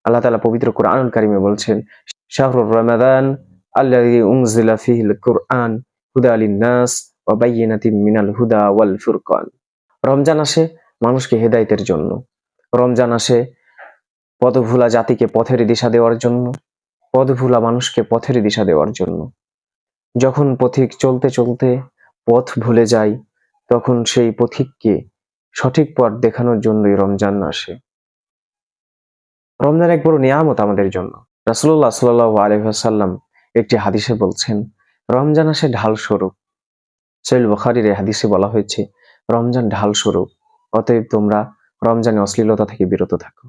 আল্লাহ তাআলা পবিত্র কোরআনুল কারীমে বলছেন, শাহরুর রমাদান আল্লাযী উনজিলা ফীহিল কুরআন হুদা লিন-নাস ওয়া বায়্যিনাতিম মিনাল হুদা ওয়াল ফুরকান। রমজান আসে মানুষকে হেদায়েতের জন্য। রমজান আসে পথভুলা জাতিকে পথের দিশা দেওয়ার জন্য, পথভুলা মানুষকে পথের দিশা দেওয়ার জন্য। যখন পথিক চলতে চলতে পথ ভুলে যায়, তখন সেই পথিককে সঠিক পথ দেখানোর জন্যই রমজান আসে। রমজান এক বড় নিয়ামত আমাদের জন্য। রাসূলুল্লাহ সাল্লাল্লাহু আলাইহি ওয়াসাল্লাম একটি হাদিসে বলছেন, রমজান আসে ঢাল স্বরূপ। সহিহ বুখারীর এই হাদিসে বলা হয়েছে, রমজান ঢাল স্বরূপ, অতএব তোমরা রমজানে অশ্লীলতা থেকে বিরত থাকো।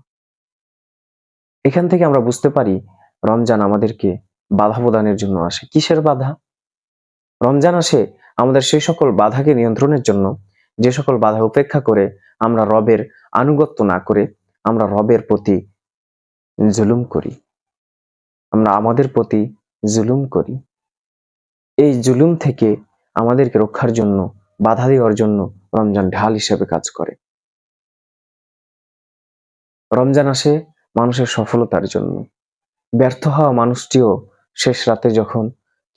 এখান থেকে আমরা বুঝতে পারি রমজান আমাদেরকে বাধা প্রদানের জন্য আসে। কিসের বাধা? রমজান আসে আমাদের সেই সকল বাধাকে নিয়ন্ত্রণের জন্য, যে সকল বাধা উপেক্ষা করে আমরা রবের আনুগত্য না করে আমরা রবের প্রতি জুলুম করি, আমরা আমাদের প্রতি জুলুম করি। এই জুলুম থেকে আমাদেরকে রক্ষার জন্য, বাধা দেওয়ার জন্য রমজান ঢাল হিসেবে কাজ করে। রমজান আসে মানুষের সফলতার জন্য। ব্যর্থ হওয়া মানুষটিও শেষ রাতে যখন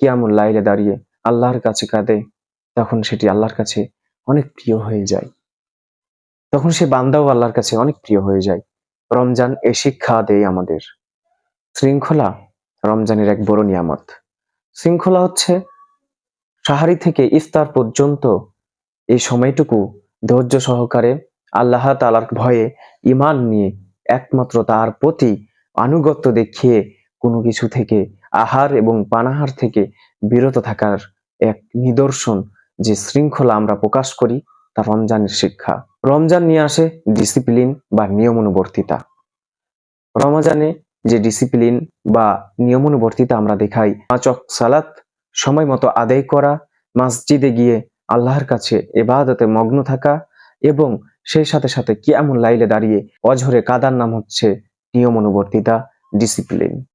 কিয়ামুল লাইলে দাঁড়িয়ে আল্লাহর কাছে কাঁদে, তখন সেটি আল্লাহর কাছে অনেক প্রিয় হয়ে যায়। তখন সে বান্দাও আল্লাহর কাছে অনেক প্রিয় হয়ে যায়। রমজান এ শিক্ষা দেয় আমাদের। শৃঙ্খলা রমজানের এক বড় নিয়ামত। শৃঙ্খলা হচ্ছে সাহারি থেকে ইফতার পর্যন্ত এই সময়টুকু ধৈর্য সহকারে আল্লাহ তাআলার ভয়ে ঈমান নিয়ে একমাত্র তার প্রতি আনুগত্য দেখিয়ে কোনো কিছু থেকে, আহার এবং পানাহার থেকে বিরত থাকার এক নিদর্শন, যে শৃঙ্খলা আমরা প্রকাশ করি, তা রমজানের শিক্ষা। রমজান নিয়ে আসে ডিসিপ্লিন বা নিয়মানুবর্তিতা। রমজানে যে ডিসিপ্লিন বা নিয়মানুবর্তিতা আমরা দেখাই, 5 ওয়াক্ত সালাত সময় মতো আদায় করা, মসজিদে গিয়ে আল্লাহর কাছে ইবাদতে মগ্ন থাকা এবং সেই সাথে সাথে কিয়ামুল লাইলে দাঁড়িয়ে অঝরে কাদার নাম হচ্ছে নিয়মানুবর্তিতা, ডিসিপ্লিন।